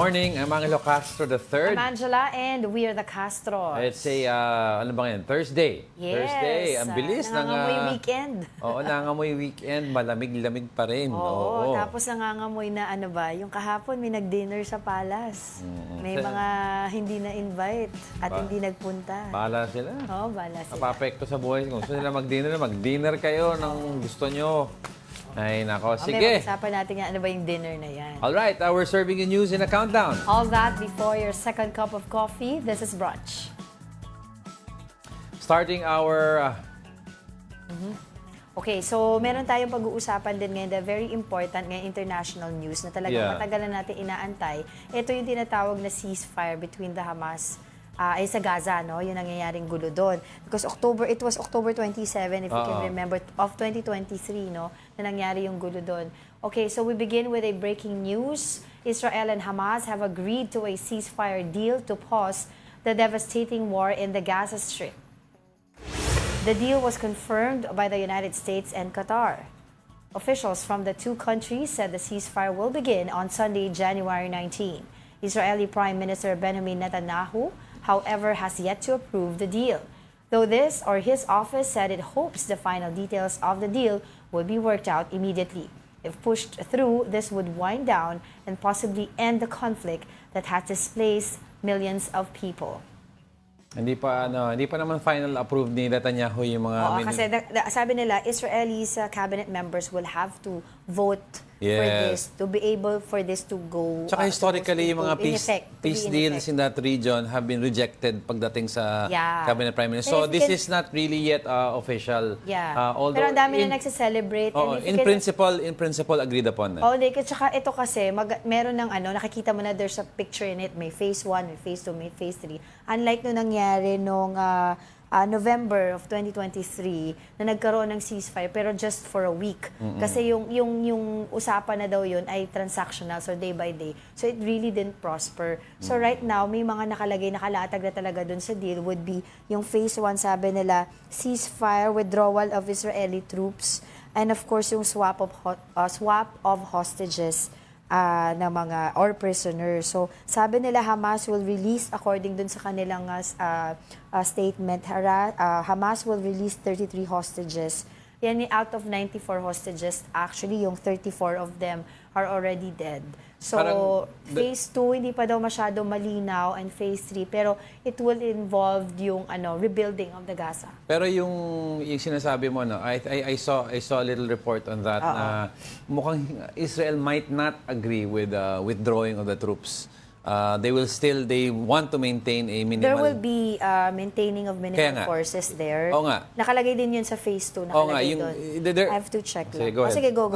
morning. I'm Angelo Castro III. I'm Angela and we are the Castros. It's a, ano ba yan? Thursday. Yes. Thursday. Ang bilis ng... Nangangamoy weekend. Oo, nangangamoy weekend. Malamig-lamig pa rin. Oo, tapos nangangamoy na ano ba, yung kahapon may nag-dinner sa Palace. May mga hindi na-invite at hindi nagpunta. Bahala sila. Oo, bahala sila. Napapekto sa buhay. Kung gusto nila mag-dinner kayo ng gusto nyo. Ay, nako. Sige. Pag-usapan natin nga ano ba yung dinner na yan. Alright, we're serving you news in a countdown. All that before your second cup of coffee. This is Brunch. Starting our... Okay, so meron tayong pag-uusapan din ngayon na very important ngayon international news na talagang matagal na natin inaantay. Ito yung tinatawag na ceasefire between the Hamas ay sa Gaza, no? Yung nangyayaring gulo doon. Because it was October 27, if you can remember, of 2023, no? Na nangyari yung gulo doon. Okay, so we begin with a breaking news. Israel and Hamas have agreed to a ceasefire deal to pause the devastating war in the Gaza Strip. The deal was confirmed by the United States and Qatar. Officials from the two countries said the ceasefire will begin on Sunday, January 19. Israeli Prime Minister Benjamin Netanyahu, however, has yet to approve the deal. Though his office said it hopes the final details of the deal will be worked out immediately. If pushed through, this would wind down and possibly end the conflict that has displaced millions of people. Hindi pa naman final approved ni Netanyahu yung mga... Oo, kasi sabi nila, Israelis cabinet members will have to vote for this, to be able for this to go... Tsaka historically, yung mga peace deals in that region have been rejected pagdating sa cabinet prime minister. So this is not really yet official. Yeah. Pero ang dami na nagse-celebrate. In principle, agreed upon. Tsaka ito kasi, meron ng nakikita mo na there's a picture in it. May phase 1, may phase 2, may phase 3. Unlike nung nangyari nung November of 2023 na nagkaroon ng ceasefire pero just for a week. Kasi yung usapan na daw yun ay transactional, so day by day. So it really didn't prosper. So right now, may mga nakalatag na talaga dun sa deal would be yung phase 1, sabi nila, ceasefire, withdrawal of Israeli troops, and of course yung swap of hostages ng mga or prisoners. So sabi nila Hamas will release, according dun sa kanilang statement, Hamas will release 33 hostages. Yan, out of 94 hostages, actually yung 34 of them are already dead. So phase 2 hindi pa daw masyado malinaw, and phase 3 pero it will involve yung rebuilding of the Gaza. Pero yung sinasabi mo, no, I saw a little report on that na mukhang Israel might not agree with withdrawing of the troops. They want to maintain a minimal... There will be maintaining of minimal forces there. Oo nga. Nakalagay din yun sa phase 2. Nakalagay doon. I have to check lang. Sige, go ahead. Sige, go.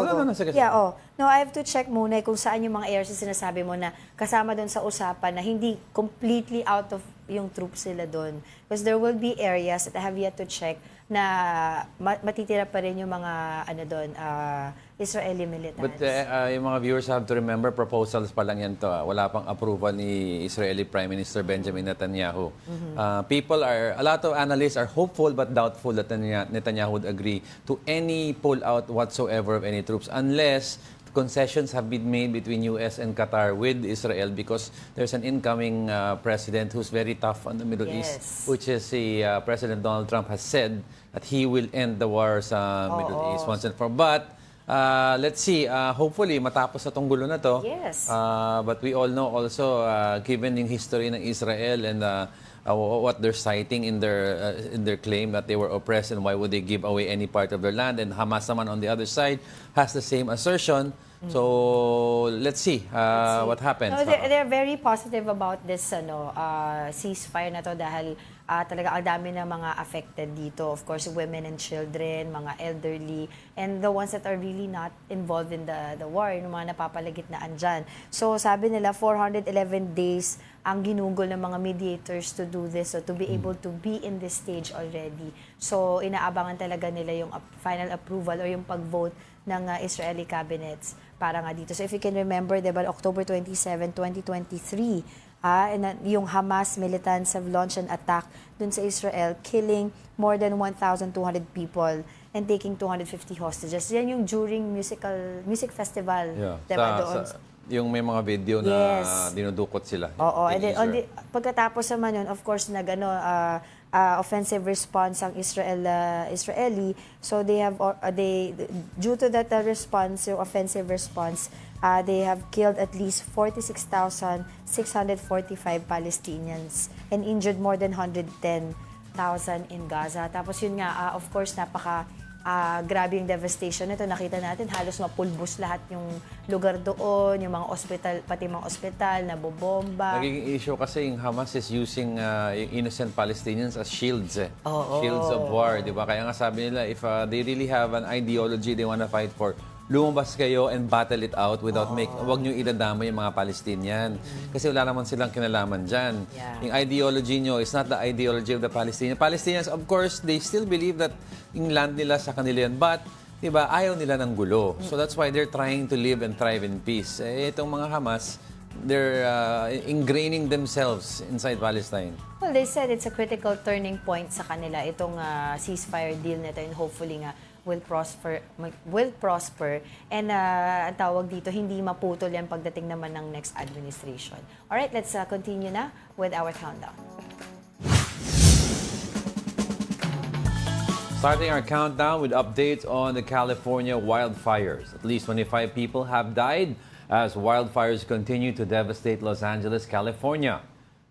No, I have to check muna kung saan yung mga areas na sinasabi mo na kasama doon sa usapan na hindi completely out of yung troops sila doon. Because there will be areas that I have yet to check na matitira pa rin yung mga doon, Israeli militaries. But yung mga viewers have to remember, proposals pa lang yan to. Wala pang approval ni Israeli Prime Minister Benjamin Netanyahu. A lot of analysts are hopeful but doubtful that Netanyahu would agree to any pull-out whatsoever of any troops unless concessions have been made between U.S. and Qatar with Israel because there's an incoming president who's very tough on the Middle East, which is President Donald Trump has said that he will end the war sa Middle East once and for all. But let's see, hopefully matapos na tong gulo na to. Yes. But we all know also, given yung history ng Israel and what they're citing in their claim that they were oppressed and why would they give away any part of their land, and Hamas naman on the other side has the same assertion. So let's see what happens. No, they're very positive about this ceasefire na to dahil talaga ang dami ng mga affected dito. Of course, women and children, mga elderly, and the ones that are really not involved in the war, yung mga napapalagitnaan dyan. So sabi nila 411 days ang ginugol ng mga mediators to do this, so to be able to be in this stage already. So inaabangan talaga nila yung final approval or yung pag-vote ng Israeli cabinets para nga dito. So if you can remember, diba, October 27, 2023, yung Hamas militants have launched an attack dun sa Israel, killing more than 1,200 people and taking 250 hostages. Yan yung during music festival, diba, doon? Yung may mga video na Yes. dinudukot sila. Oo, and then Teaser. pagkatapos naman yun, of course, offensive response ang Israeli. So they have due to that response, yung offensive response, they have killed at least 46,645 Palestinians and injured more than 110,000 in Gaza. Tapos yun nga, of course, grabe yung devastation nito. Nakita natin halos mapulbos lahat yung lugar doon, yung mga ospital, pati mga ospital nabobomba. Nagiging issue kasi yung Hamas is using yung innocent Palestinians as shields. Shields of war, di ba? Kaya nga sabi nila, if they really have an ideology they wanna fight for, lumabas kayo and battle it out without wag nyo idadama yung mga Palestinian. Kasi wala naman silang kinalaman dyan. Yeah. Yung ideology nyo is not the ideology of the Palestinians. Palestinians, of course, they still believe that yung land nila sa kanila yan. But, di ba, ayaw nila ng gulo. So that's why they're trying to live and thrive in peace. Itong mga Hamas, they're ingraining themselves inside Palestine. Well, they said it's a critical turning point sa kanila, itong ceasefire deal nito, and hopefully nga will prosper. And ang tawag dito, hindi maputol yan pagdating naman ng next administration. Alright, let's continue na with our countdown. Starting our countdown with updates on the California wildfires. At least 25 people have died as wildfires continue to devastate Los Angeles, California.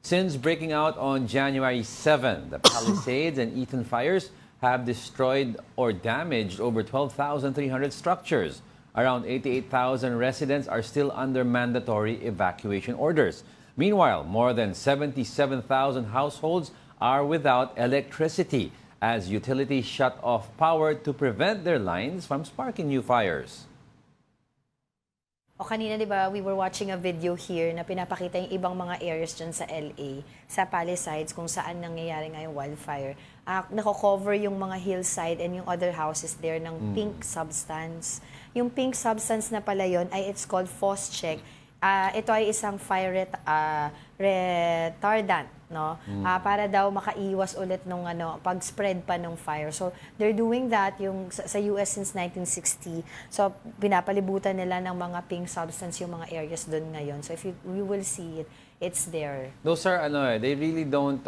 Since breaking out on January 7, the Palisades and Eaton fires have destroyed or damaged over 12,300 structures. Around 88,000 residents are still under mandatory evacuation orders. Meanwhile, more than 77,000 households are without electricity as utilities shut off power to prevent their lines from sparking new fires. O kanina, di ba, we were watching a video here na pinapakita yung ibang mga areas dyan sa LA, sa Palisades, kung saan nangyayari nga yung wildfire. Nako-cover yung mga hillside and yung other houses there ng pink substance. Yung pink substance na pala yun ay it's called phosgene. Ito ay isang fire retardant, no? Para daw makaiwas ulit nung pag-spread pa ng fire. So they're doing that yung sa US since 1960. So pinapalibutan nila ng mga pink substance yung mga areas doon ngayon. So if you will see it, it's there. Those are they really don't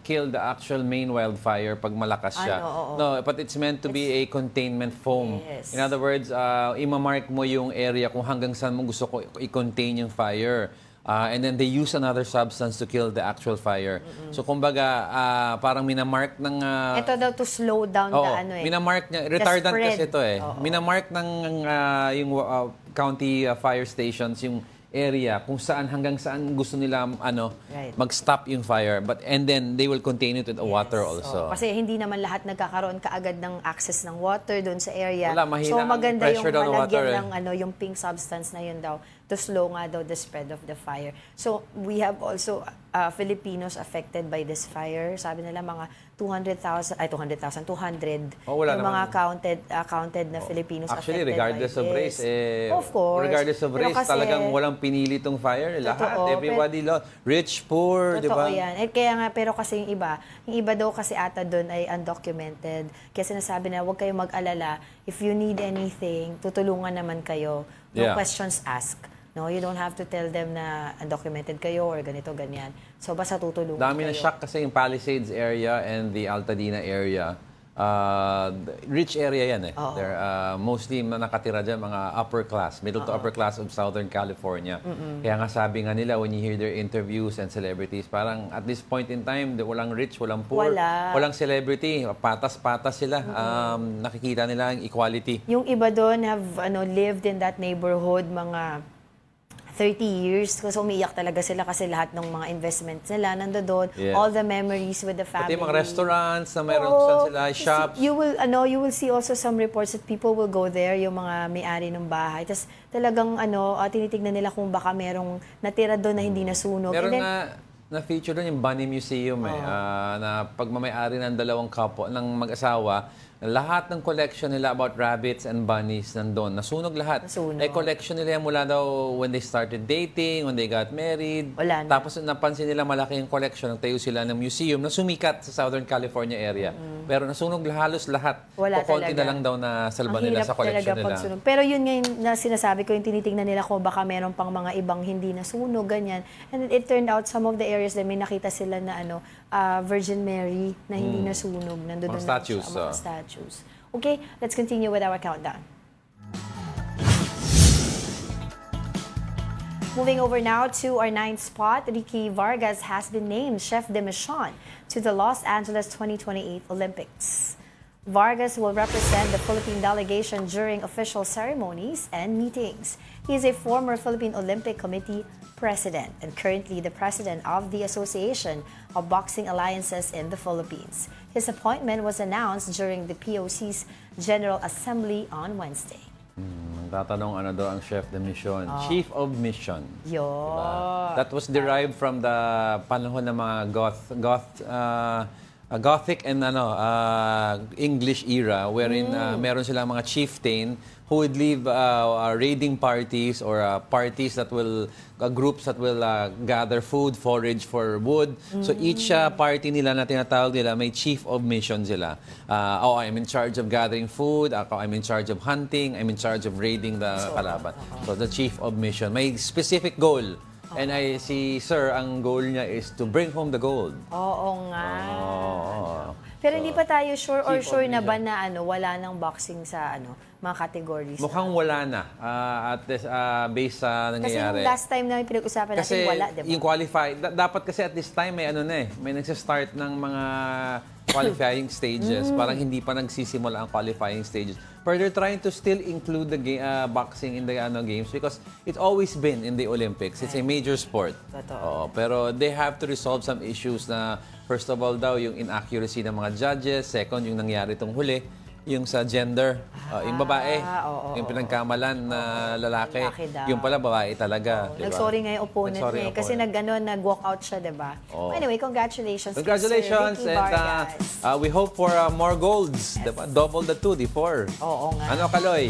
kill the actual main wildfire pag malakas siya. No, but it's meant to be a containment foam. Yes. In other words, imamark mo yung area kung hanggang saan mo gusto ko i-contain yung fire. And then they use another substance to kill the actual fire. So kumbaga, parang minamark ng... Ito daw to slow down minamark niya. Retardant spread. kasi ito Minamark ng yung county fire stations, yung area kung saan hanggang saan gusto nila mag-stop yung fire, and then they will contain it with water also. Kasi hindi naman lahat nagkakaroon kaagad ng access ng water doon sa area. Wala, mahina so maganda ang yung pressure down ng water, malagyan ng yung pink substance na yun daw to slow nga daw the spread of the fire. So we have also Filipinos affected by this fire. Sabi nila mga 200 wala yung mga naman. counted na Filipinos Actually, affected regardless by of this. race, Of course. regardless of Pero race, kasi, talagang walang pinili tong fire. Lahat, everybody, rich, poor, di ba? Totoo yan. Kaya nga, pero kasi yung iba daw kasi ata doon ay undocumented. Kaya sinasabi na, huwag kayong mag-alala. If you need anything, tutulungan naman kayo. No questions asked. No, you don't have to tell them na undocumented kayo or ganito, ganyan. So, basta tutulungan Dami kayo. na shock kasi yung Palisades area and the Altadena area. Rich area yan They're mostly nakatira dyan, mga upper class, middle to upper class of Southern California. Kaya nga sabi nga nila, when you hear their interviews and celebrities, parang at this point in time, walang rich, walang poor, walang celebrity, patas-patas sila. Nakikita nila ang equality. Yung iba doon have lived in that neighborhood mga 30 years. Kasi umiiyak talaga sila kasi lahat ng mga investments nila nandoon. All the memories with the family. Pati mga restaurants na meron saan sila, shops. You will see also some reports that people will go there, yung mga may-ari ng bahay. Tapos talagang tinitignan nila kung baka merong natira doon na hindi nasunog. Meron na feature doon yung Bunny Museum na pagmamay-ari ng dalawang couple, ng mag-asawa, lahat ng collection nila about rabbits and bunnies nandun. Nasunog lahat. Collection nila mula daw when they started dating, when they got married. Wala na. Tapos napansin nila malaki yung collection. Nagtayo sila ng museum na sumikat sa Southern California area. Pero nasunog halos lahat. Wala Konti talaga. na lang daw na salba Ang nila hirap sa collection talaga nila. pagsunog. Pero yun ngayon na sinasabi ko, yung tinitingnan nila ko baka meron pang mga ibang hindi nasunog, ganyan. And it turned out some of the areas na may nakita sila na Virgin Mary na hindi nasunog. Nandun Mga na statues, siya, mga statues. Okay, let's continue with our countdown. Moving over now to our 9th spot, Ricky Vargas has been named chef de mission to the Los Angeles 2028 Olympics. Vargas will represent the Philippine delegation during official ceremonies and meetings. He is a former Philippine Olympic Committee president and currently the president of the Association of Boxing Alliances in the Philippines. His appointment was announced during the POC's General Assembly on Wednesday. Tatanong ano daw ang chef de mission, chief of mission. Yo. Diba? That was derived from the panahon ng mga Gothic and English era wherein meron silang mga chieftain who would leave raiding parties or parties that will groups that will gather food, forage for wood. So each party nila na tinatawag nila may chief of mission sila. I'm in charge of gathering food, I'm in charge of hunting, I'm in charge of raiding the kalaban. So the chief of mission may specific goal. And si Sir, ang goal niya is to bring home the gold. Oo nga. Pero hindi pa tayo sure na ba na wala nang boxing sa mga categories. Mukhang wala na. Based sa Kasi nangyayari. yung last time na pinag-usapan natin, wala, di ba? Yung qualify, dapat kasi at this time may nagsa-start ng mga qualifying stages. Parang hindi pa nagsisimula ang qualifying stages. But they're trying to still include the boxing in the games because it's always been in the Olympics. It's a major sport. Totoo. Pero they have to resolve some issues na first of all daw yung inaccuracy ng mga judges, second yung nangyari itong huli, yung sa gender, yung babae, yung pinagkamalan na lalaki, yung pala babae talaga. Diba? Nag-sorry nga yung opponent niya. Kasi nag-walk out siya, diba? Anyway, congratulations. Congratulations. Sir Ricky And Vargas. we hope for more golds. Yes. Diba? Double the 2, the 4. Oo nga. Ano, Kaloy?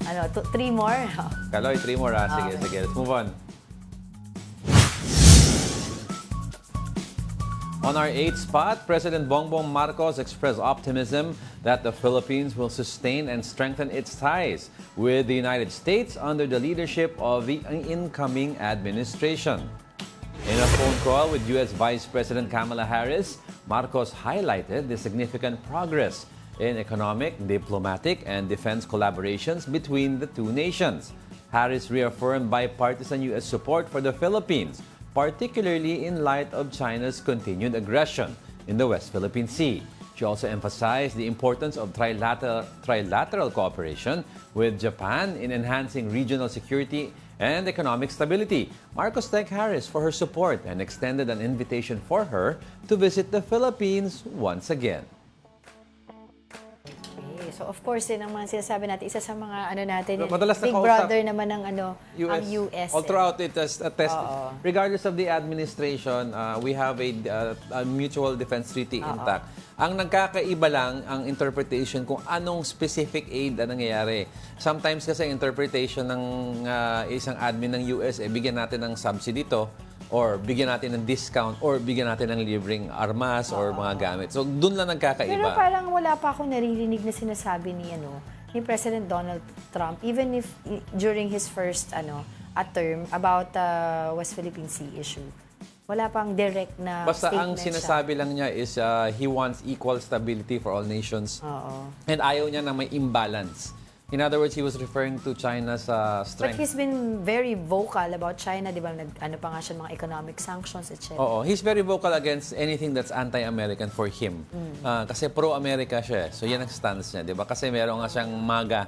3 more? Kaloy, 3 more. Sige, sige. Let's move on. On our 8th spot, President Bongbong Marcos expressed optimism that the Philippines will sustain and strengthen its ties with the United States under the leadership of the incoming administration. In a phone call with U.S. Vice President Kamala Harris, Marcos highlighted the significant progress in economic, diplomatic, and defense collaborations between the two nations. Harris reaffirmed bipartisan U.S. support for the Philippines, particularly in light of China's continued aggression in the West Philippine Sea. She also emphasized the importance of trilateral cooperation with Japan in enhancing regional security and economic stability. Marcos thanked Harris for her support and extended an invitation for her to visit the Philippines once again. So of course, din ang mga sinasabi natin, isa sa mga natin, Madalas big nakausap, brother naman ng ang US. All throughout it as a test. Regardless of the administration, we have a mutual defense treaty intact. Ang nagkakaiba lang ang interpretation kung anong specific aid ang nangyayari. Sometimes kasi interpretation ng isang admin ng US, bigyan natin ng subsidy to, or bigyan natin ng discount, or bigyan natin ng libreng armas or mga gamit. So, dun lang nagkakaiba. Pero parang wala pa akong naririnig na sinasabi ni President Donald Trump, even if during his first term about West Philippine Sea issue. Wala pang direct na Basta ang statement sinasabi lang niya is he wants equal stability for all nations. And ayaw niya na may imbalance. In other words, he was referring to China's strength. But he's been very vocal about China, di ba? Pa nga siya mga economic sanctions, etc. Oo, he's very vocal against anything that's anti-American for him. Kasi pro-America siya. So yan ang stance niya, di ba? Kasi meron nga siyang MAGA,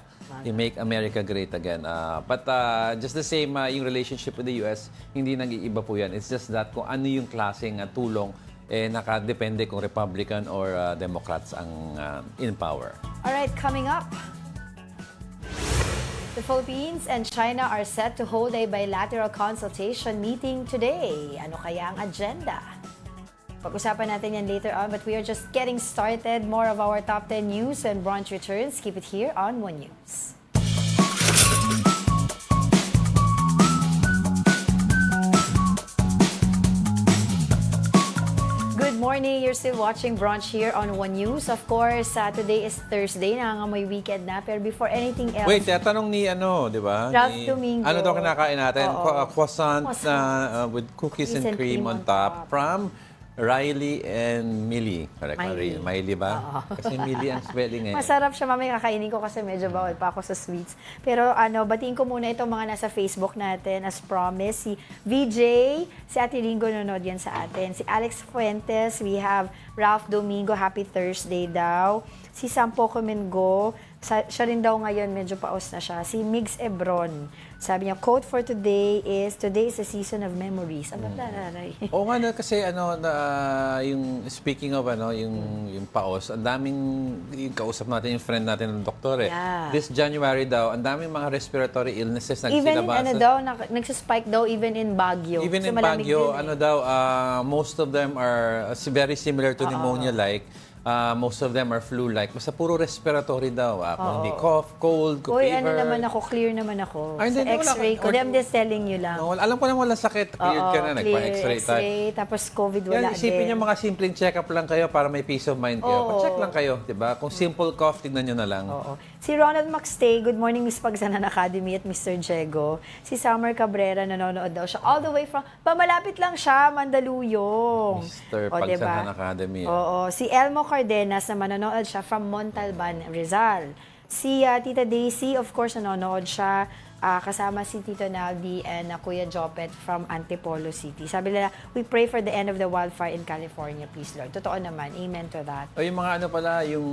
Make America Great Again. But just the same, yung relationship with the US, hindi nag-iiba po yan. It's just that kung ano yung klaseng tulong, nakadepende kung Republican or Democrats ang in power. Alright, coming up. The Philippines and China are set to hold a bilateral consultation meeting today. Ano kaya ang agenda? Pag-usapan natin yan later on, but we are just getting started. More of our top 10 news and Brunch returns. Keep it here on One News. Good morning. morning. You're still watching Brunch here on One News. Of course, today is Thursday. Nangangamoy weekend na. Pero before anything else... Wait, tatanong ni di ba? Ralph Domingo. Ano daw kinakain natin? Croissant with cookies and and cream on top from Riley and Millie. Correct, Miley. Miley ba? Kasi Millie ang spelling eh. Masarap siya, mamaya kakainin ko kasi medyo bawal pa ako sa sweets. Pero batiin ko muna itong mga nasa Facebook natin. As promised, si VJ, si Ate Ringo nanonood yan sa atin. Si Alex Fuentes, we have Ralph Domingo, happy Thursday daw. Si Sampo Comengo, siya rin daw ngayon, medyo paos na siya. Si Migs Ebron, sabi niya, quote for today is a season of memories. Ano ba naray? Oo nga, kasi yung speaking of yung paos, ang daming, yung kausap natin, yung friend natin ng doktor eh. Yeah. This January daw, ang daming mga respiratory illnesses Even nagsilabasan. nagsispike daw even in Baguio. Even so, in Baguio, eh. most of them are very similar to pneumonia-like. Most of them are flu-like. Basta puro respiratory daw. Kung hindi cough, cold, fever. Uy, clear naman ako. Ay, Sa x-ray ko. I'm just telling you lang. No, alam ko na wala sakit. Cleared ka na, nagpa-x-ray tayo. Tapos COVID wala din. Isipin niyo mga simpleng check-up lang kayo para may peace of mind kayo. Pa-check lang kayo, di ba? Kung simple cough, tignan niyo na lang. Si Ronald Maxtay, good morning Miss Pagsanan Academy at Mr. Diego. Si Summer Cabrera, nanonood daw siya. All the way from, pamalapit lang siya, Mandaluyong. Mr. Pagsanan Academy. Oo. Si Elmo Cardenas na manonood siya from Montalban, Rizal. Si Tita Daisy, of course, nanonood siya. Kasama si Tito Naldi and Kuya Jopet from Antipolo City. Sabi nila, we pray for the end of the wildfire in California, please Lord. Totoo naman. Amen to that. O yung mga yung...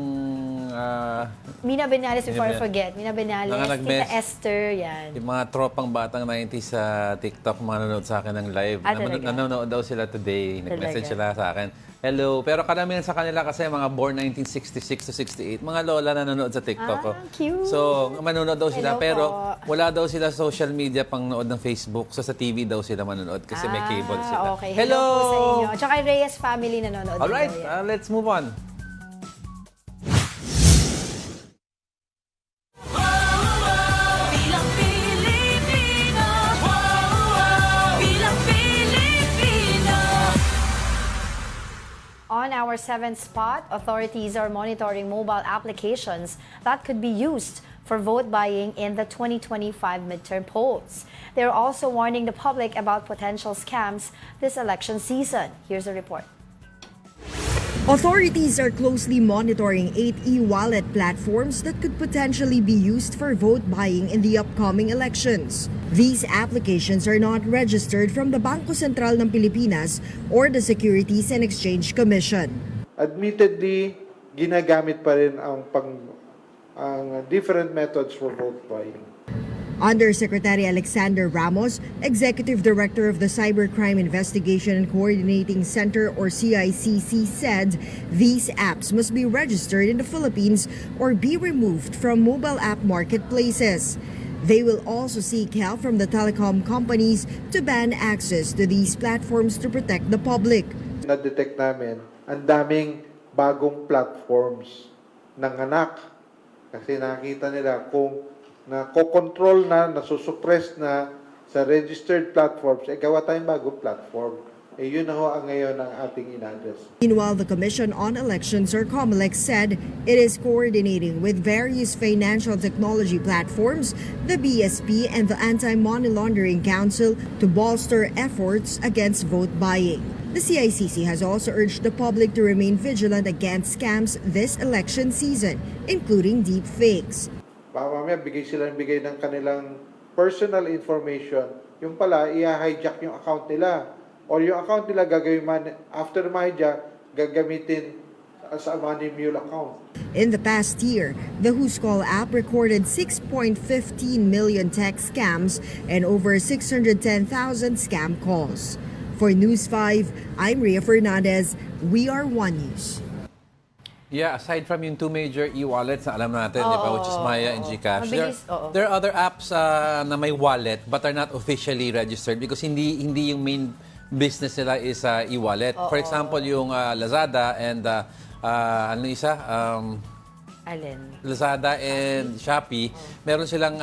Mina Benales, before I forget. Mina Benales, Tita Esther, yan. Yung mga tropang batang 90s sa TikTok, manonood sa akin ng live. Nanonood daw sila today. Nag-message sila sa akin. Hello. Pero karamihan sa kanila kasi mga born 1966 to 68. Mga lola na nanonood sa TikTok. Cute. So, manonood daw sila. Hello pero po. wala daw sila social media pang nood ng Facebook. So, sa TV daw sila manonood kasi may cable sila. Okay. Hello po sa inyo. Tsaka Reyes family nanonood. Alright. Let's move on. On our seventh spot, authorities are monitoring mobile applications that could be used for vote buying in the 2025 midterm polls. They're also warning the public about potential scams this election season. Here's a report. Authorities are closely monitoring 8 e-wallet platforms that could potentially be used for vote buying in the upcoming elections. These applications are not registered from the Bangko Sentral ng Pilipinas or the Securities and Exchange Commission. Admittedly, ginagamit pa rin ang different methods for vote buying. Undersecretary Alexander Ramos, Executive Director of the Cybercrime Investigation and Coordinating Center or CICC, said these apps must be registered in the Philippines or be removed from mobile app marketplaces. They will also seek help from the telecom companies to ban access to these platforms to protect the public. Na-detect namin ang daming bagong platforms ng anak kasi nakita nila kung na-control na, nasusupress na sa registered platforms, gawa tayong bagong platform. Yun na ho ang ngayon ang ating in-address. Meanwhile, the Commission on Elections or COMELEC said it is coordinating with various financial technology platforms, the BSP and the Anti-Money Laundering Council to bolster efforts against vote buying. The CICC has also urged the public to remain vigilant against scams this election season, including deep fakes. Mamaya bigay ng kanilang personal information, yung pala i-hijack yung account nila. Or yung account nila after ma-hijack, gagamitin sa money mule account. In the past year, the Who's Call app recorded 6.15 million text scams and over 610,000 scam calls. For News 5, I'm Rhea Fernandez. We are One News. Yeah, aside from yung two major e-wallets na alam natin, di ba, which is Maya and GCash, there are other apps na may wallet but are not officially registered because hindi yung main business nila is e-wallet. For example, yung Lazada and ano isa? Alin? Lazada and Shopee, meron silang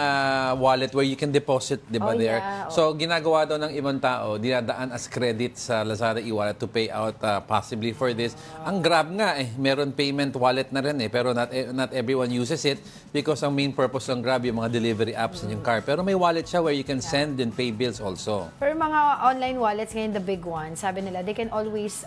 wallet where you can deposit, di ba, Oh, there? yeah. So, ginagawa daw ng ibang tao, dinadaan as credit sa Lazada e-wallet to pay out possibly for this. Ang Grab nga, meron payment wallet na rin pero not everyone uses it because ang main purpose ng Grab yung mga delivery apps in yung car. Pero may wallet siya where you can send and pay bills also. For mga online wallets ngayon, the big ones, sabi nila, they can always,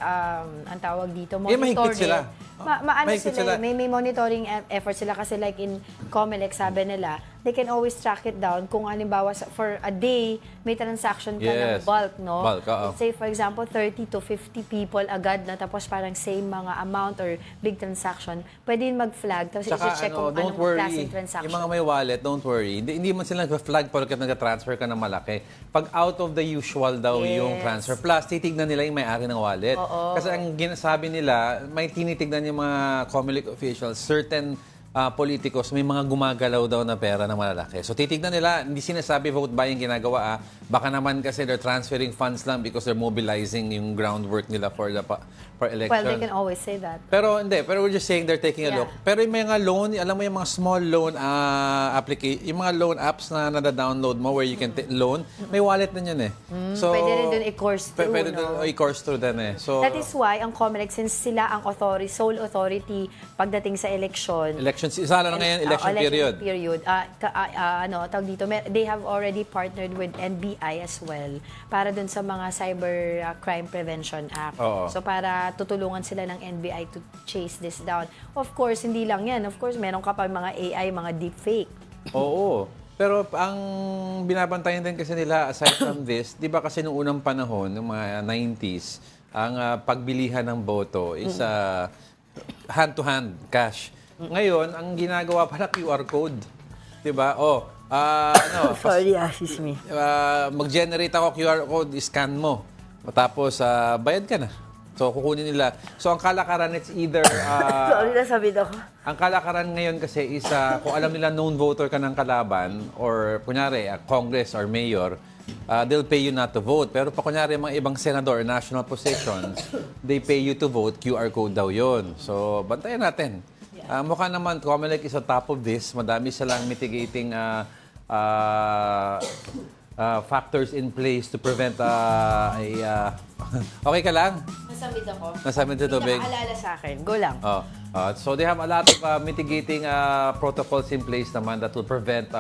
ang tawag dito, monitor mahigpit sila. Maano Mahigpit sila, sila. may monitoring effort sila kasi like in Comelec, sabi nila, they can always track it down kung halimbawa for a day, may transaction ka ng Yes. bulk, no? Bulk, oo. Let's say, for example, 30 to 50 people agad na tapos parang same mga amount or big transaction, pwede yun mag-flag tapos i-check kung don't anong worry. klaseng transaction. Yung mga may wallet, don't worry. Hindi man sila nag-flag porket nag-transfer ka ng malaki. Pag out of the usual daw yung transfer, plus titignan nila yung may-ari ng wallet. Kasi ang ginasabi nila, may tinitignan yung mga Comelec officials, certain politikos, may mga gumagalaw daw na pera na malalaki. So titignan nila, hindi sinasabi vote buying ginagawa. Baka naman kasi they're transferring funds lang because they're mobilizing yung groundwork nila for election. Well, they can always say that. Pero hindi, pero we're just saying they're taking a look. Pero yung mga loan, alam mo yung mga small loan application, yung mga loan apps na nada-download mo where you can loan, may wallet na yun So, Pwede rin dun i-course through, Pwede no? i-course through din So, That is why ang Comelec, since sila ang sole authority pagdating sa election, isa lang na ngayon, election period. Tawag dito, they have already partnered with NBI as well para dun sa mga Cyber Crime Prevention Act. Oo. So para tutulungan sila ng NBI to chase this down. Of course, hindi lang yan. Of course, meron ka pa mga AI, mga deepfake. Oo. Pero ang binabantayan din kasi nila aside from this, di ba kasi noong unang panahon, ng mga 90s, ang pagbilihan ng boto is hand-to-hand, cash. Ngayon, ang ginagawa pala QR code. 'Di ba? Sorry, assist me. Mag-generate ako QR code, scan mo. Tapos bayad ka na. So kukunin nila. So ang kalakaran it's either Sorry, nasabi ako. ang kalakaran ngayon kasi is kung alam nila known voter ka ng kalaban or kunyari Congress or mayor, they'll pay you not to vote. Pero pa kunyari mga ibang senador, national positions, they pay you to vote, QR code daw 'yon. So bantayan natin. Mukha naman, Comelec is on top of this. Madami silang mitigating factors in place to prevent okay ka lang? Nasamid ako. Nasamid sa tubig? Nakaalala sa akin. Go lang. So they have a lot of mitigating protocols in place naman that will prevent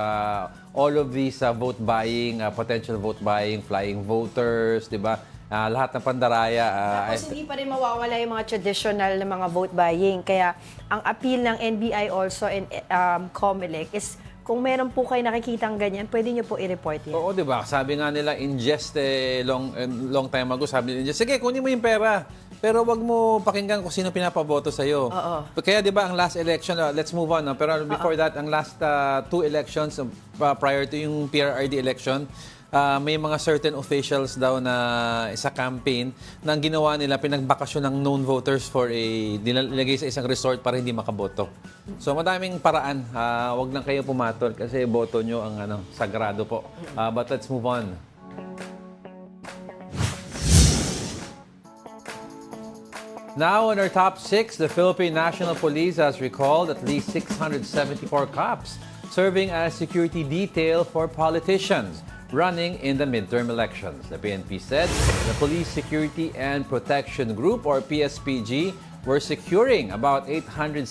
all of these vote buying, potential vote buying, flying voters, di ba? Lahat ng pandaraya. Tapos hindi pa rin mawawala yung mga traditional na mga vote buying. Kaya ang appeal ng NBI also and Comelec is kung meron po kayo nakikitang ganyan, pwede nyo po i-report yan. Oo, di ba? Sabi nga nila, long time ago, sabi nila, sige, kunin mo yung pera. Pero wag mo pakinggan kung sino pinapaboto sa'yo. Kaya di ba, ang last election, let's move on. Pero before that, ang last two elections, prior to yung PRRD election, may mga certain officials daw na sa campaign na ang ginawa nila, pinagbakasyon ng known voters for nilagay sa isang resort para hindi makaboto. So madaming paraan. Wag lang kayo pumatol kasi boto nyo ang sagrado po. But let's move on. Now, in our top 6, the Philippine National Police has recalled at least 674 cops serving as security detail for politicians running in the midterm elections. The PNP said the Police Security and Protection Group, or PSPG, were securing about 870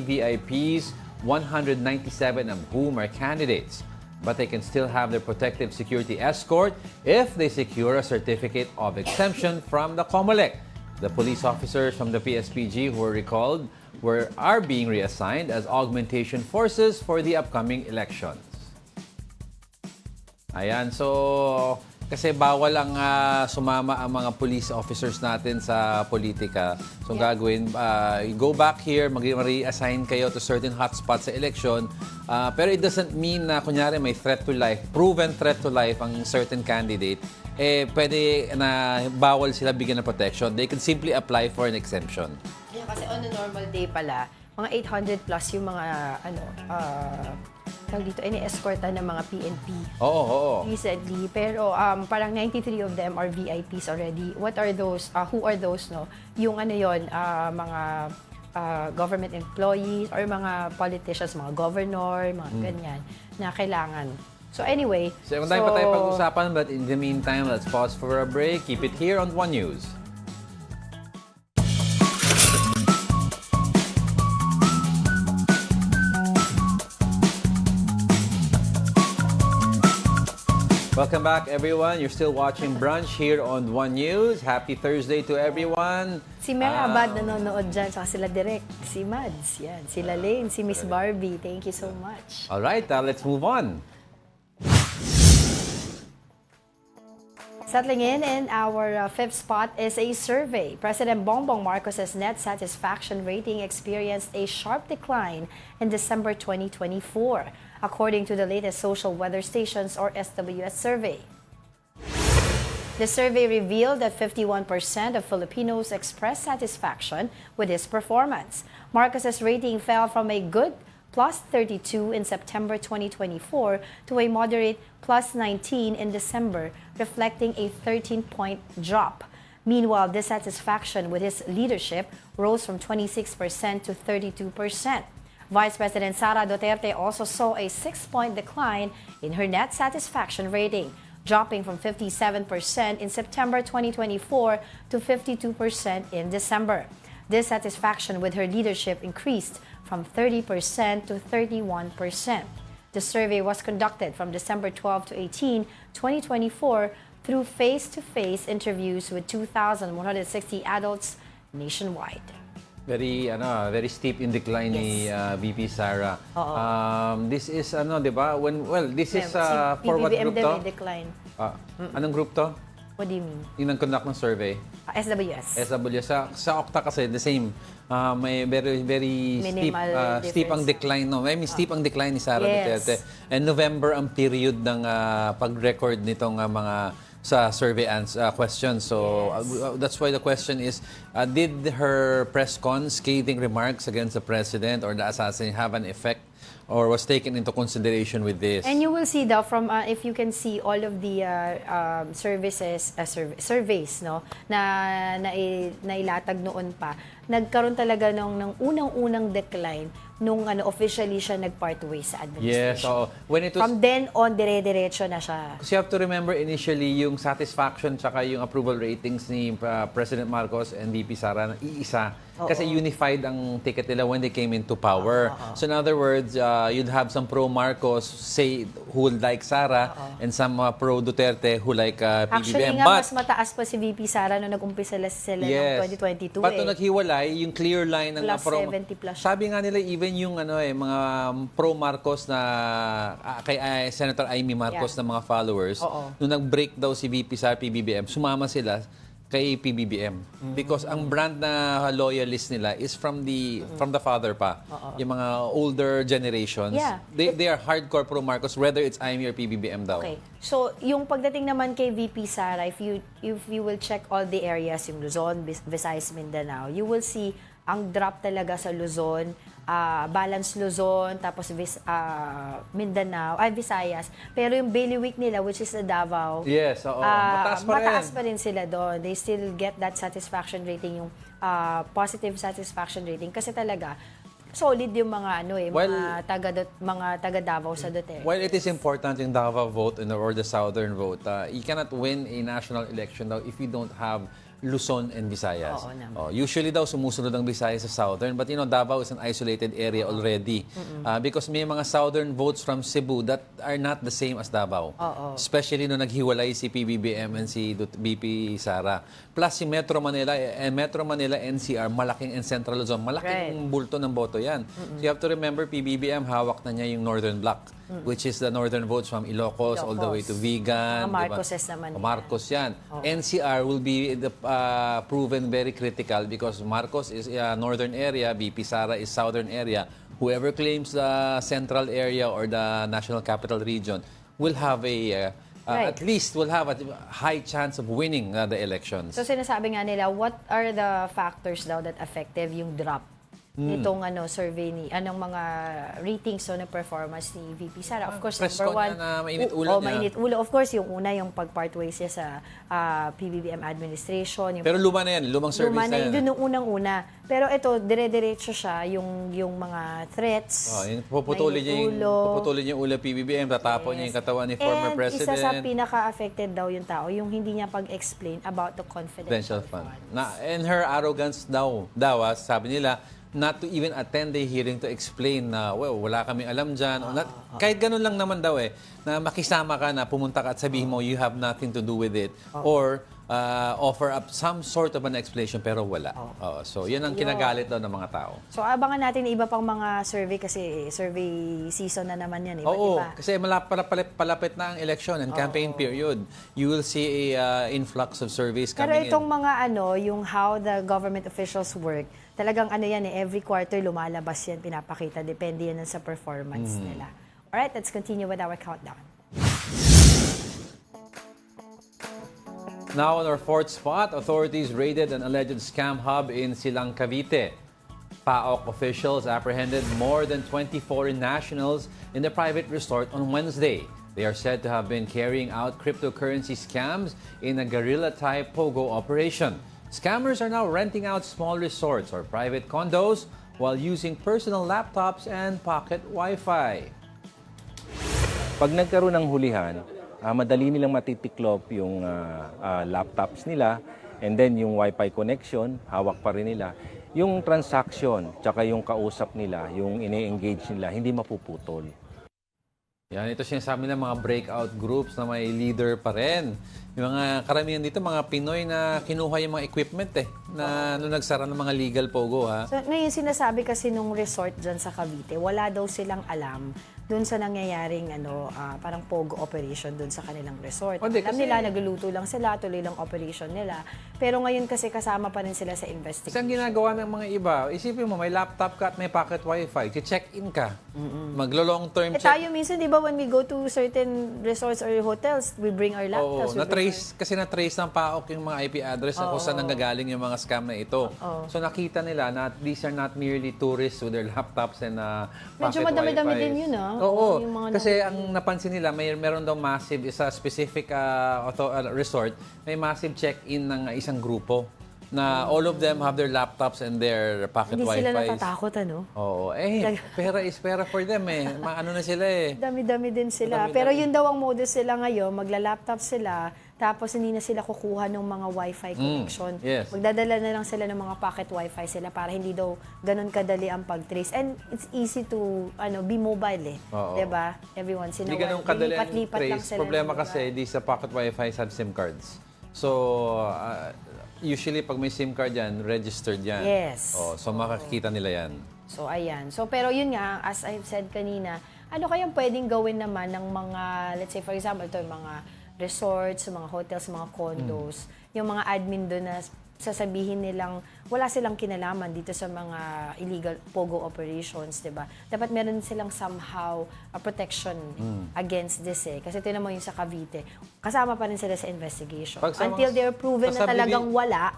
VIPs, 197 of whom are candidates. But they can still have their protective security escort if they secure a certificate of exemption from the COMELEC. The police officers from the PSPG who were recalled are being reassigned as augmentation forces for the upcoming elections. Ayan, so kasi bawal ang sumama ang mga police officers natin sa politika. So gagawin, go back here, mag-reassign kayo to certain hotspots sa election. Pero it doesn't mean na kunyari may threat to life, proven threat to life ang certain candidate, pwede na bawal sila bigyan ng protection. They can simply apply for an exemption. Yeah, kasi on a normal day pala, mga 800 plus yung mga dito, ini-escortan ng mga PNP. Oo. Recently. Pero parang 93 of them are VIPs already. What are those? Who are those, no? Yung mga government employees or mga politicians, mga governor, mga ganyan, na kailangan. So anyway, So, pa tayo pag-usapan, but in the meantime, let's pause for a break. Keep it here on One News. Welcome back, everyone. You're still watching Brunch here on One News. Happy Thursday to everyone. si Mera Abad nanonood dyan, saka sila Direk, si Mads, yan, sila Lane, si Miss Barbie. Thank you so much. All right, let's move on. Settling in our fifth spot is a survey. President Bongbong Marcos's net satisfaction rating experienced a sharp decline in December 2024, according to the latest Social Weather Stations or SWS survey. The survey revealed that 51% of Filipinos expressed satisfaction with his performance. Marcos's rating fell from a good +32 in September 2024 to a moderate +19 in December, reflecting a 13-point drop. Meanwhile, dissatisfaction with his leadership rose from 26% to 32%. Vice President Sara Duterte also saw a 6-point decline in her net satisfaction rating, dropping from 57% in September 2024 to 52% in December. Dissatisfaction with her leadership increased from 30% to 31%. The survey was conducted from December 12 to 18, 2024 through face-to-face interviews with 2,160 adults nationwide. Very steep in decline ni VP Sara. This is di ba? This is for what group to? Decline. Anong group to? What do you mean? Yung nag-conduct ng survey. SWS. SWS. Sa Okta kasi, the same. May very steep ang decline. No? I mean, steep ang decline ni Sara Duterte. And November ang period ng pag-record nitong mga sa survey questions. So, that's why the question is, did her press con scathing remarks against the president or the assassin have an effect or was taken into consideration with this? And you will see daw from if you can see all of the surveys no na nailatag noon pa, nagkaroon talaga ng unang-unang decline nung officially siya nag-part ways sa administration. Yes, so when it was, from then on dire-diretso na siya. Because you have to remember initially yung satisfaction tsaka yung approval ratings ni President Marcos and VP Sara na iisa. Kasi unified ang ticket nila when they came into power. So in other words, you'd have some pro-Marcos say who would like Sara and some pro-Duterte who like PBBM. Actually nga, mas mataas pa si VP Sara nung nag-umpisa sila ng 2022 But nung naghiwalay, yung clear line ng plus 70 plus. Sabi nga nila even yung mga pro-Marcos na kay Senator Amy Marcos na mga followers, nung nag-break daw si VP Sara PBBM, sumama sila kay PBBM because ang brand na loyalist nila is from the father pa. Yung mga older generations, they are hardcore pro Marcos whether it's IME or PBBM daw. Okay. So, yung pagdating naman kay VP Sara, if you will check all the areas, yung Luzon, Visayas, Mindanao, you will see ang drop talaga sa Luzon, Balance Luzon, tapos Mindanao, Visayas. Pero yung bailiwick nila, which is the Davao, yes, mataas pa rin sila doon. They still get that satisfaction rating, yung positive satisfaction rating. Kasi talaga, solid yung mga mga taga Davao sa Duterte. While it is important yung Davao vote or the Southern vote, you cannot win a national election daw if you don't have Luzon and Visayas. Usually daw sumusunod ang Visayas sa Southern, but Davao is an isolated area already because may mga Southern votes from Cebu that are not the same as Davao. Especially nung naghiwalay si PBBM and si VP Sara. Plus si Metro Manila NCR, malaking and Central Luzon, malaking bulto ng boto yan. So you have to remember PBBM hawak na niya yung Northern Bloc, which is the northern votes from Ilocos all the way to Vigan. Marcoses naman. Marcos yan. NCR will be proven very critical because Marcos is northern area, VP Sara is southern area. Whoever claims the central area or the national capital region will have at least will have a high chance of winning the elections. So sinasabi nga nila, what are the factors daw that effective yung drop nitong survey anong mga ratings ng performance ni VP Sara. Of course, press number con one, na mainit ulo niya. mainit ulo. Of course, yung una, yung pag-part ways niya sa PBBM administration. Yung Pero luma na yan, lumang service luma na na yan. yun, nung unang-una. Pero ito, dire-diretso siya, yung mga threats. Yung puputulin niya yung ulo PBBM, tatapon niya yung katawan ni former president. Isa sa pinaka-affected daw yung tao, yung hindi niya pag-explain about the confidential fund. funds. And her arrogance daw sabi nila, not to even attend the hearing to explain na, wala kaming alam dyan. Kahit ganun lang naman daw na makisama ka na pumunta ka at sabihin mo, you have nothing to do with it. Or offer up some sort of an explanation pero wala. So, yan ang kinagalit daw ng mga tao. So, abangan natin iba pang mga survey kasi survey season na naman yan. Oo, Diba? kasi palapit na ang election and campaign period. You will see a influx of surveys Pero coming itong in. mga yung how the government officials work, talagang yan every quarter lumalabas yan, pinapakita. Depende yan sa performance nila. Alright, let's continue with our countdown. Now on our fourth spot, authorities raided an alleged scam hub in Silang, Cavite. PAOK officials apprehended more than 20 foreign nationals in the private resort on Wednesday. They are said to have been carrying out cryptocurrency scams in a guerrilla-type pogo operation. Scammers are now renting out small resorts or private condos while using personal laptops and pocket Wi-Fi. Pag nagkaroon ng hulihan, madali nilang matitiklop yung laptops nila and then yung Wi-Fi connection, hawak pa rin nila. Yung transaction, tsaka yung kausap nila, yung ini-engage nila, hindi mapuputol. Yan, ito sinasabi ng mga breakout groups na may leader pa rin. Yung mga karamihan dito, mga Pinoy na kinuha yung mga equipment na nung nagsara ng mga legal pogo, ha? So, ngayon sinasabi kasi nung resort dyan sa Cavite, wala daw silang alam doon sa nangyayaring parang pogo operation doon sa kanilang resort. Alam nila, nagluluto lang sila, tuloy lang operation nila. Pero ngayon kasi kasama pa rin sila sa investigation. Kasi ang ginagawa ng mga iba, isipin mo, may laptop ka at may pocket wifi, check-in ka. Maglo-long term check. Tayo minsan, di ba, when we go to certain resorts or hotels, we bring our laptops. Kasi na-trace ng PAOK yung mga IP address na kung saan nanggagaling yung mga scam na ito. So nakita nila na these are not merely tourists with their laptops and pocket Medyo madami-dami Wi-Fi. din yun, Oo, kasi ang napansin nila, meron daw massive, isa specific resort, may massive check-in ng isang grupo na all of them have their laptops and their pocket Hindi Wi-Fi. sila natatakot, Oo, pera is pera for them Ano na sila Dami-dami din sila. Pero yun daw ang modus sila ngayon, magla-laptop sila, tapos hindi na sila kukuha ng mga Wi-Fi connection. Yes. Magdadala na lang sila ng mga pocket Wi-Fi sila para hindi daw ganun kadali ang pag-trace. And it's easy to be mobile Oo. Diba? Everyone's in a Hindi while. ganun kadali ang Lipat-lipat lang trace. sila. Problema kasi, these sa pocket Wi-Fi have SIM cards. So, usually pag may SIM card yan, registered yan. Yes. So makakita nila yan. So, ayan. So, pero yun nga, as I said kanina, ano kayang pwedeng gawin naman ng mga, let's say, for example, ito yung mga resorts, mga hotels, mga condos, yung mga admin doon na sasabihin nilang wala silang kinalaman dito sa mga illegal pogo operations, di ba? Dapat meron silang somehow a protection against this Kasi tinan mo yung sa Cavite, kasama pa rin sila sa investigation. Until they're proven na talagang wala,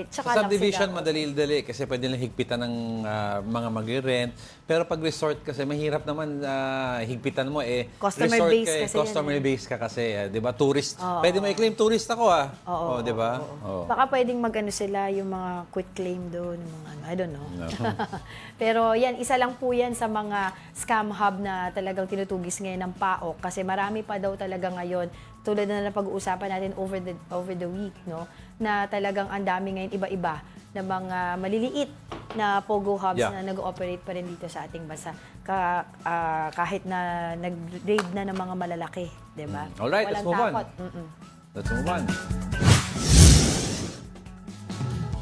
tsaka Sa subdivision, lang sila. madali-dali kasi pwede lang higpitan ng mga mag-rent. Pero pag resort kasi, mahirap naman higpitan mo Customer resort base kasi customer yan, base ka kasi, 'di ba? Tourist. Pwede mo i-claim tourist ako Oo, 'di ba? Baka pwedeng sila yung mga quick claim doon, yung mga I don't know. No. Pero yan, isa lang po yan sa mga scam hub na talagang tinutugis ngayon ng PAOK kasi marami pa daw talaga ngayon, tulad na pag-uusapan natin over the week, no? Na talagang ang dami ngayon iba-iba na mga maliliit na pogo hubs na nag-ooperate pa rin dito sa ating bansa. Kahit na nag-raid na ng mga malalaki, 'di ba? Alright, let's move on. Let's move on.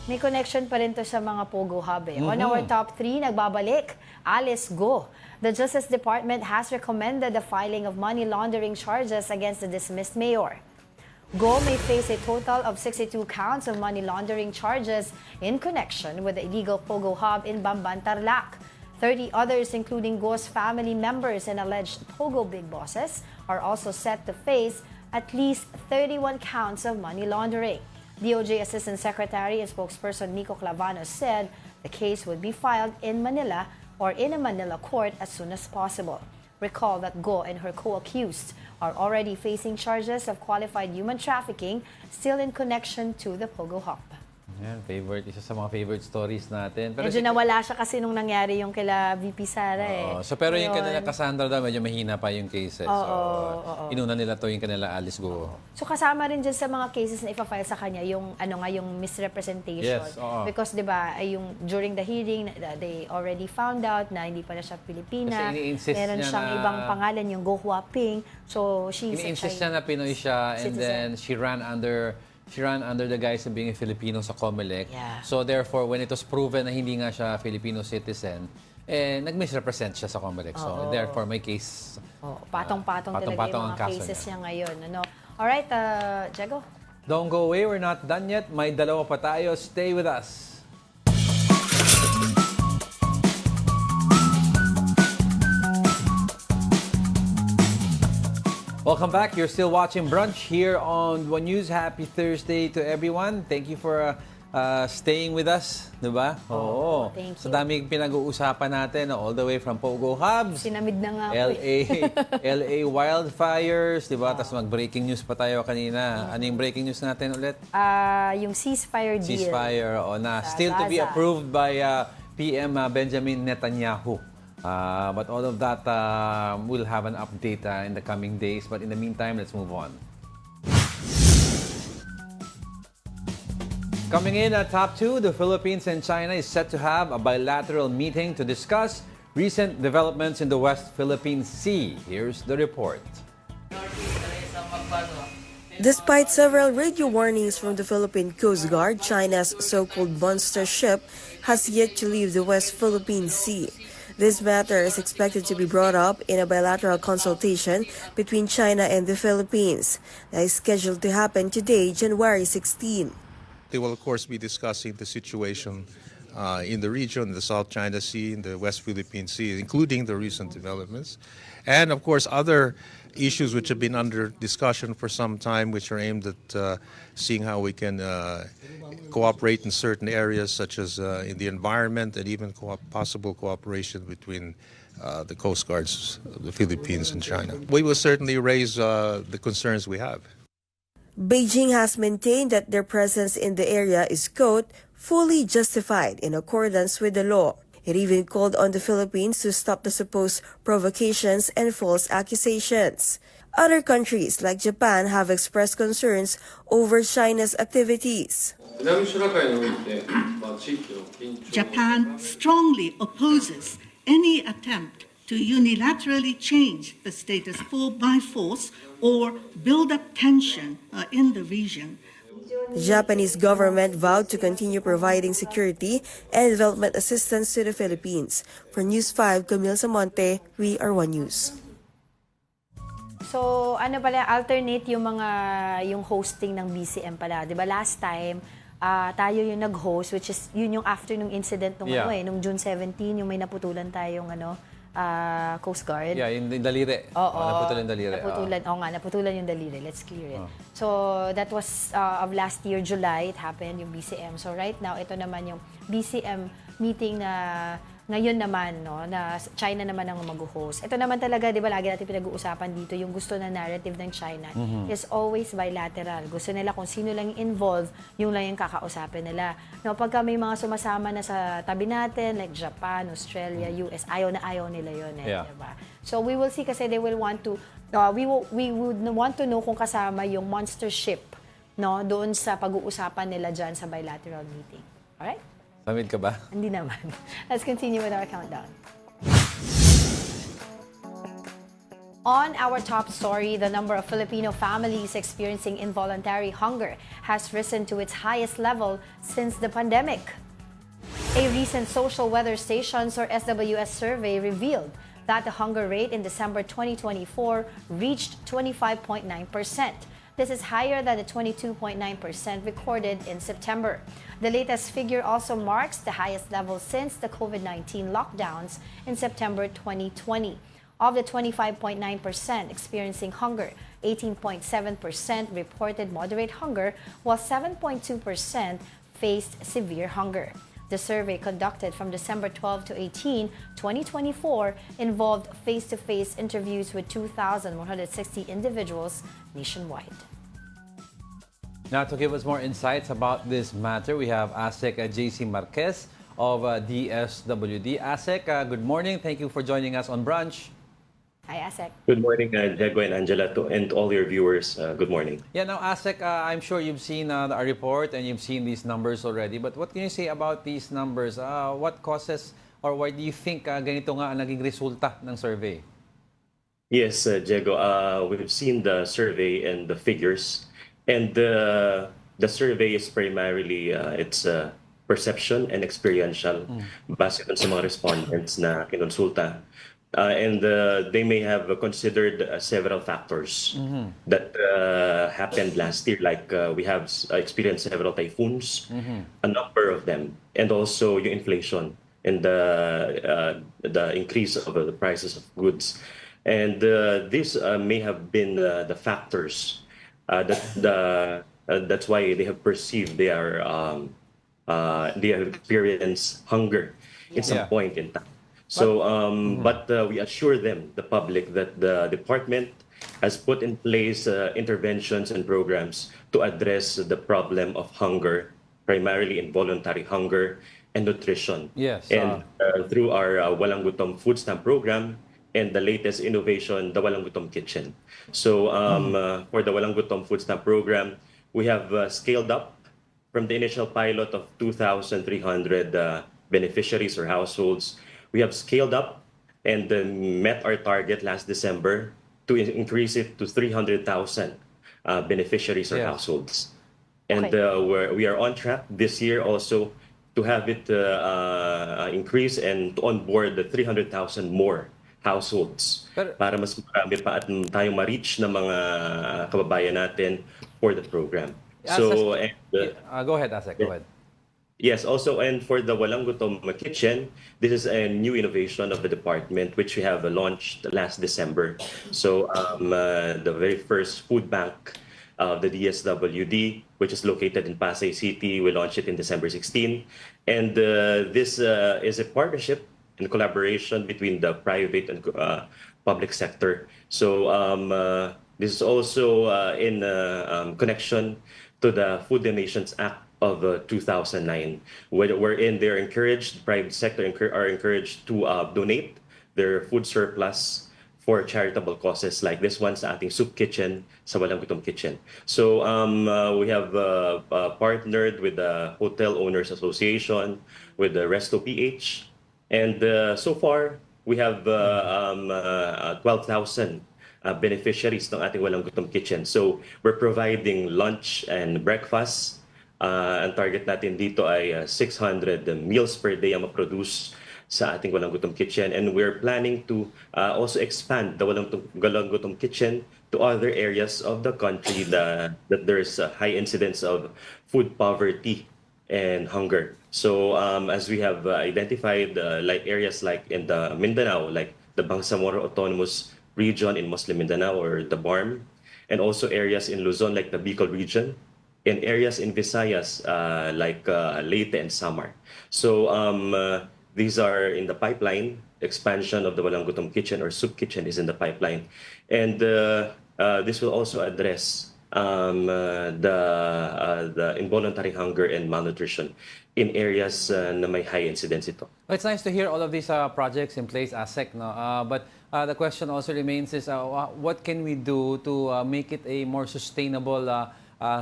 May connection pa rin to sa mga pogo hub On our top 3, nagbabalik, Alice Go. The Justice Department has recommended the filing of money laundering charges against the dismissed mayor. Go may face a total of 62 counts of money laundering charges in connection with the illegal pogo hub in Bamban, Tarlac. 30 others, including Go's family members and alleged pogo big bosses, are also set to face at least 31 counts of money laundering. DOJ Assistant Secretary and spokesperson Nico Clavanos said The case would be filed in Manila or in a Manila court as soon as possible. Recall that Go and her co-accused are already facing charges of qualified human trafficking, still in connection to the Pogo Hop. Yan, isa sa mga favorite stories natin. Pero Medyo nawala siya kasi nung nangyari yung kila VP Sara eh. pero yung Ngayon, kanila Cassandra daw, medyo mahina pa yung cases. Inuna nila to yung kanila Alice Go. So kasama rin dyan sa mga cases na ipafile sa kanya yung yung misrepresentation. Yes, oo. Because 'di ba, ay yung during the hearing they already found out na hindi pala siya Pilipina. Kasi ini-insist Meron niya siyang na- ibang pangalan, yung Go Huaping. So she's Ini-insist niya na Pinoy siya, and citizen. then she ran under the guise of being a Filipino sa COMELEC. Yeah. So therefore, when it was proven na hindi nga siya Filipino citizen, nag-misrepresent siya sa COMELEC. So therefore, may case. patong-patong talaga patong-patong yung ang mga kaso cases niya. niya ngayon. Alright, Jago. Don't go away, we're not done yet. May dalawa pa tayo. Stay with us. Welcome back. You're still watching Brunch here on One News. Happy Thursday to everyone. Thank you for staying with us, diba? Oo. thank Sa you. daming pinag-uusapan natin, all the way from Pogo Hubs, Sinamid na nga po eh. LA wildfires, diba? Tapos mag-breaking news pa tayo kanina. Ano yung breaking news natin ulit? Yung ceasefire deal. Ceasefire, na sa still to be Gaza. approved by PM Benjamin Netanyahu. But all of that, we'll have an update in the coming days. But in the meantime, let's move on. Coming in at top 2, the Philippines and China is set to have a bilateral meeting to discuss recent developments in the West Philippine Sea. Here's the report. Despite several radio warnings from the Philippine Coast Guard, China's so-called monster ship has yet to leave the West Philippine Sea. This matter is expected to be brought up in a bilateral consultation between China and the Philippines that is scheduled to happen today, January 16. They will, of course, be discussing the situation in the region, the South China Sea, in the West Philippine Sea, including the recent developments. And, of course, other issues which have been under discussion for some time, which are aimed at seeing how we can cooperate in certain areas, such as in the environment, and even possible cooperation between the Coast Guards of the Philippines and China. We will certainly raise the concerns we have. Beijing has maintained that their presence in the area is, quote, fully justified in accordance with the law. It even called on the Philippines to stop the supposed provocations and false accusations. Other countries like Japan have expressed concerns over China's activities. Japan strongly opposes any attempt to unilaterally change the status quo by force or build up tension in the region. The Japanese government vowed to continue providing security and development assistance to the Philippines. For News 5, Camille Samonte, we are One News. So, alternate yung hosting ng BCM pala. 'Di ba last time, tayo yung nag-host, which is yun yung after nung incident nung nung June 17, yung may naputulan tayong Coast Guard. Yeah, yung daliri. Oo. Naputulan yung daliri. Naputulan yung daliri. Let's clear it. So, that was of last year, July, it happened, yung BCM. So, right now, ito naman yung BCM meeting na ngayon naman, na China naman ang mag-host. Ito naman talaga, di ba, lagi natin pinag-uusapan dito, yung gusto na narrative ng China is always bilateral. Gusto nila kung sino lang involved, yung lang yung kakausapin nila. Pagka may mga sumasama na sa tabi natin, like Japan, Australia, US, ayaw nila yun. Diba? So we will see kasi they will want to, we would want to know kung kasama yung monster ship doon sa pag-uusapan nila dyan sa bilateral meeting. Alright? Lamid ka ba? Hindi naman. Let's continue with our countdown. On our top story, the number of Filipino families experiencing involuntary hunger has risen to its highest level since the pandemic. A recent Social Weather Stations or SWS survey revealed that the hunger rate in December 2024 reached 25.9%. This is higher than the 22.9% recorded in September. The latest figure also marks the highest level since the COVID-19 lockdowns in September 2020. Of the 25.9% experiencing hunger, 18.7% reported moderate hunger, while 7.2% faced severe hunger. The survey, conducted from December 12 to 18, 2024, involved face-to-face interviews with 2,160 individuals nationwide. Now, to give us more insights about this matter, we have ASEC JC Marquez of DSWD. ASEC, good morning. Thank you for joining us on Brunch. Hi, Asek. Good morning, Diego and Angela, and all your viewers. Good morning. Yeah, now, ASEC, I'm sure you've seen our report and you've seen these numbers already. But what can you say about these numbers? What causes or why do you think ganito nga ang naging resulta ng survey? Yes, Diego, we've seen the survey and the figures. And the survey is primarily it's perception and experiential base dun sa mga respondents na kinonsulta. And they may have considered several factors that happened last year. Like we have experienced several typhoons, a number of them, and also yung inflation and the increase of the prices of goods. And this may have been the factors that's why they have perceived they have experienced hunger in some point in time. So, but we assure them, the public, that the department has put in place interventions and programs to address the problem of hunger, primarily involuntary hunger and nutrition. Yes. And through our Walang Gutom food stamp program, and the latest innovation, the Walang Gutom Kitchen. So for the Walang Gutom food stamp program, we have scaled up from the initial pilot of 2,300 beneficiaries or households. We have scaled up and met our target last December to increase it to 300,000 beneficiaries or households. And we are on track this year also to have it increase and to onboard the 300,000 more households para mas marami pa at tayong ma-reach ng mga kababayan natin for the program. So, go ahead, Asek. Go ahead. Yes, also, and for the Walang Gutom Kitchen, this is a new innovation of the department which we have launched last December. So, the very first food bank of the DSWD, which is located in Pasay City, we launched it in December 16. And this is a partnership in collaboration between the private and public sector. So this is also in connection to the Food Donations Act of 2009, wherein they're encouraged, private sector are encouraged to donate their food surplus for charitable causes like this one sa ating soup kitchen, sa Walang Gutom Kitchen. So we have partnered with the Hotel Owners Association, with the Resto PH, and so far, we have 12,000 beneficiaries ng ating Walang Gutom Kitchen. So, we're providing lunch and breakfast. Ang target natin dito ay 600 meals per day ang ma-produce sa ating Walang Gutom Kitchen. And we're planning to also expand the Walang Gutom Kitchen to other areas of the country that there's a high incidence of food poverty and hunger. So as we have identified like areas like in the Mindanao, like the Bangsamoro Autonomous Region in Muslim Mindanao or the BARM, and also areas in Luzon like the Bicol region, and areas in Visayas like Leyte and Samar. So these are in the pipeline. Expansion of the Walang Gutom Kitchen or soup kitchen is in the pipeline. And this will also address the involuntary hunger and malnutrition in areas na may high incidence ito. Well, it's nice to hear all of these projects in place, ASEC. No? But the question also remains is what can we do to make it a more sustainable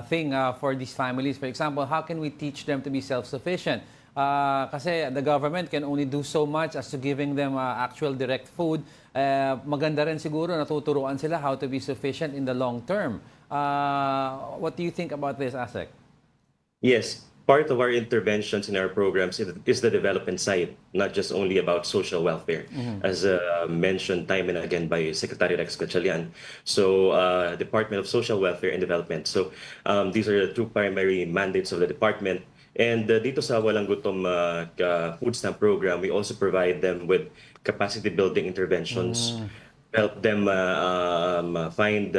thing for these families? For example, how can we teach them to be self-sufficient? Kasi the government can only do so much as to giving them actual direct food. Maganda rin siguro natuturuan sila how to be sufficient in the long term. What do you think about this, ASEC? Yes, part of our interventions in our programs is the development side, not just only about social welfare, as mentioned time and again by Secretary Rex Gatchalian. So, Department of Social Welfare and Development. So, these are the two primary mandates of the department. And dito sa Walang Gutom food stamp program, we also provide them with capacity building interventions, help them find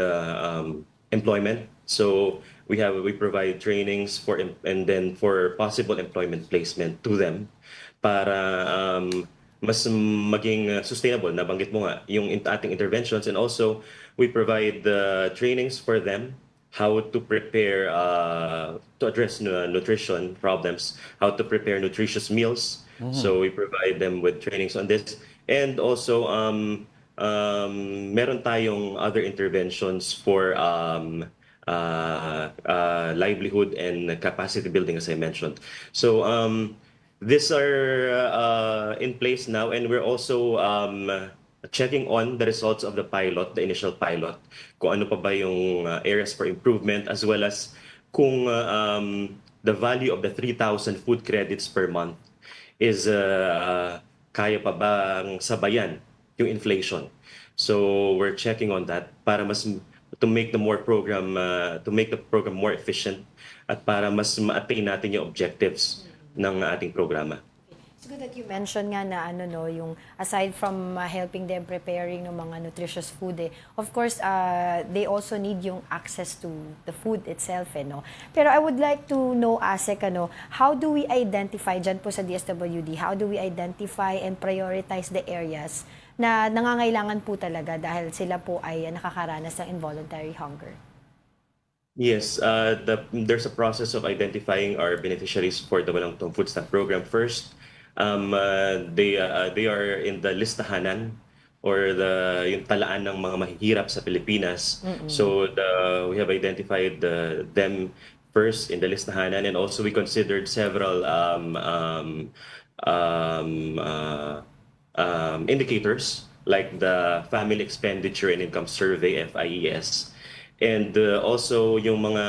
employment. So we provide trainings and then for possible employment placement to them para mas maging sustainable. Nabanggit mo nga yung ating interventions, and also we provide trainings for them how to prepare to address nutrition problems, how to prepare nutritious meals. So we provide them with trainings on this, and also meron tayong other interventions for livelihood and capacity building, as I mentioned. So these are in place now, and we're also checking on the results of the pilot, the initial pilot, kung ano pa ba yung areas for improvement, as well as kung the value of the 3,000 food credits per month is kaya pa bang sabayan yung inflation. So we're checking on that para mas to make the program more efficient at para mas ma-attain natin yung objectives ng ating programa. It's good that you mentioned nga na yung aside from helping them preparing ng mga nutritious food, of course, they also need yung access to the food itself, no? Pero I would like to know, ASEC, how do we identify dyan po sa DSWD, how do we identify and prioritize the areas na nangangailangan po talaga dahil sila po ay nakakaranas ng involuntary hunger? Yes, there's a process of identifying our beneficiaries for the Walang Gutom Food Stamp Program. First, they are in the listahanan or yung talaan ng mga mahihirap sa Pilipinas. So we have identified them first in the listahanan, and also we considered several indicators like the Family Expenditure and Income Survey, FIES. And also yung mga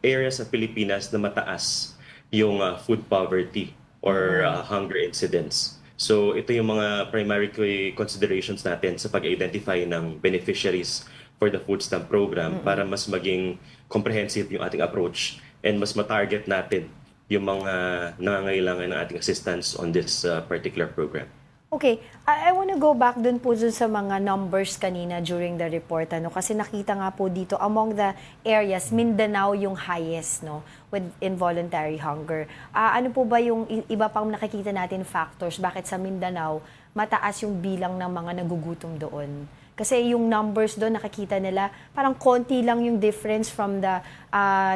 areas sa Pilipinas na mataas yung food poverty or hunger incidence. So ito yung mga primary considerations natin sa pag-identify ng beneficiaries for the food stamp program para mas maging comprehensive yung ating approach and mas matarget natin yung mga nangangailangan ng ating assistance on this particular program. Okay, I want to go back dun po dun sa mga numbers kanina during the report, kasi nakita nga po dito among the areas, Mindanao yung highest, with involuntary hunger. Ano po ba yung iba pang nakikita natin factors, bakit sa Mindanao mataas yung bilang ng mga nagugutom doon? Kasi yung numbers doon, nakikita nila, parang konti lang yung difference from the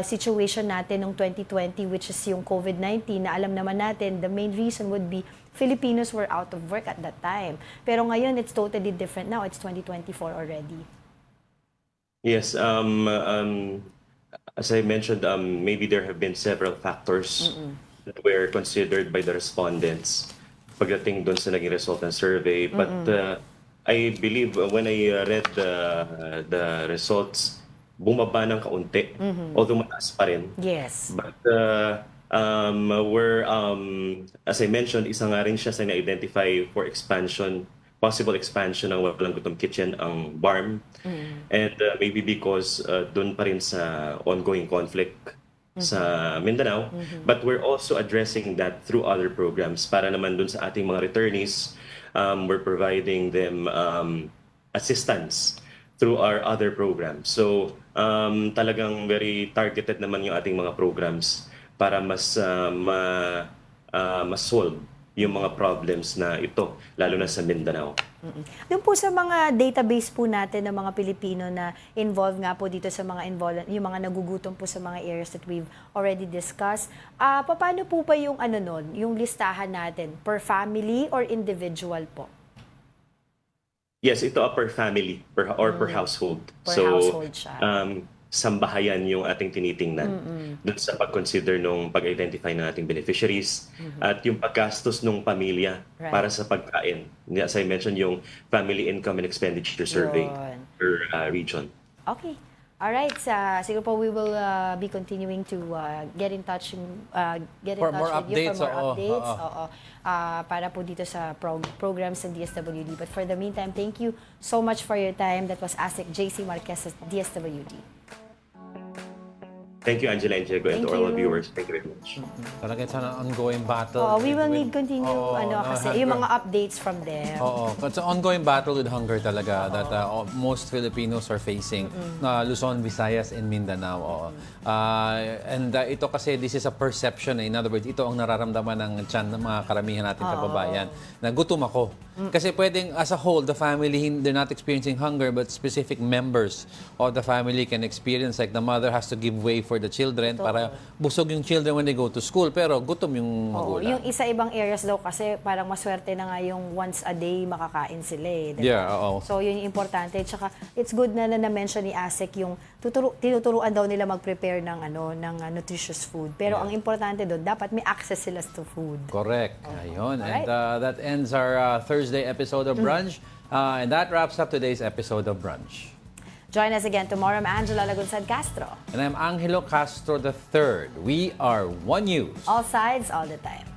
situation natin noong 2020, which is yung COVID-19, na alam naman natin, the main reason would be Filipinos were out of work at that time. Pero ngayon, it's totally different now. It's 2024 already. Yes, as I mentioned, maybe there have been several factors that were considered by the respondents pagdating doon sa naging result ng survey. But I believe when I read the results, bumaba ng kaunti, although mataas pa rin. Yes. But we're, as I mentioned, isa nga rin siya sa na-identify for expansion, possible expansion ng Walang Gutom Kitchen ang BARM. And maybe because doon pa rin sa ongoing conflict sa Mindanao. But we're also addressing that through other programs para naman doon sa ating mga returnees. We're providing them assistance through our other programs. So talagang very targeted naman yung ating mga programs para mas solve yung mga problems na ito, lalo na sa Mindanao. Doon po sa mga database po natin ng mga Pilipino na involved nga po dito sa mga yung mga nagugutom po sa mga areas that we've already discussed, paano po ba yung yung listahan natin? Per family or individual po? Yes, ito per family or per household. Per household siya. Sambahayan yung ating tinitingnan dun sa pag-consider nung pag-identify ng ating beneficiaries at yung paggastos ng pamilya para sa pagkain. As I mentioned, yung Family Income and Expenditure Survey per region. Okay. Alright, siguro po we will be continuing to get in touch with you for more updates. Para po dito sa programs ng DSWD. But for the meantime, thank you so much for your time. That was ASEC JC Marquez at DSWD. Thank you, Angela and Diego, and Thank to all our you. viewers. Thank you very much. Talaga it's an ongoing battle. We will with- need continue, kasi yung mga updates from them. Oo, it's an ongoing battle with hunger talaga that most Filipinos are facing. Luzon, Visayas, and Mindanao. Oo. And ito kasi, this is a perception. In other words, ito ang nararamdaman ng tiyan ng mga karamihan natin kababayan. Na gutom ako. Kasi pwedeng, as a whole, the family, they're not experiencing hunger, but specific members of the family can experience. Like the mother has to give way for the children para busog yung children when they go to school. Pero gutom yung magulang. Yung isa ibang areas daw kasi parang maswerte na nga yung once a day makakain sila eh. Diba? Yeah, oo. So yun yung importante. Tsaka it's good na na-mention ni Asek yung tinuturuan daw nila mag-prepare ng nutritious food. Pero ang importante doon, dapat may access sila to food. Correct. Ayun. Alright. And that ends our Thursday episode of Brunch. And that wraps up today's episode of Brunch. Join us again tomorrow. I'm Angela Lagunsad Castro. And I'm Angelo Castro III. We are One News. All sides, all the time.